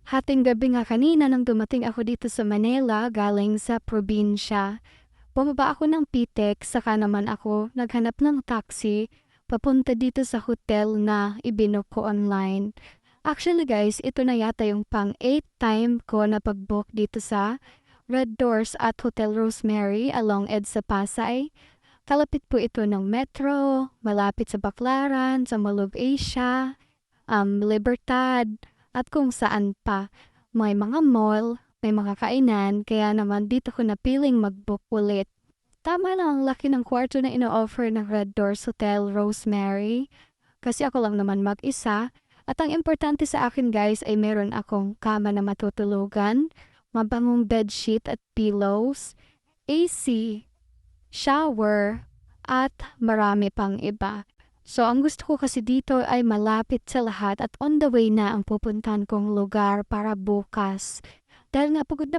Hating gabi nga kanina nang dumating ako dito sa Manila galing sa probinsya. Bumaba ako ng Pitek saka naman ako naghanap ng taxi papunta dito sa hotel na ibinook ko online. Actually guys, ito na yata yung pang 8th time ko na pag-book dito sa Red Doors at Hotel Rosemary along EDSA Pasay. Kalapit po ito ng metro, malapit sa Baclaran, sa Mall of Asia, Libertad, at kung saan pa. May mga mall, may mga kainan, kaya naman dito ko napiling mag-book ulit. Tama lang ang laki ng kwarto na ino-offer ng Red Doors Hotel Rosemary. Kasi ako lang naman mag-isa. At ang importante sa akin guys ay meron akong kama na matutulugan, mabangong bedsheet at pillows, AC, shower, at marami pang iba. So, ang gusto ko kasi dito ay malapit sa lahat at on the way na ang pupuntahan kong lugar para bukas. Dahil nga pagod na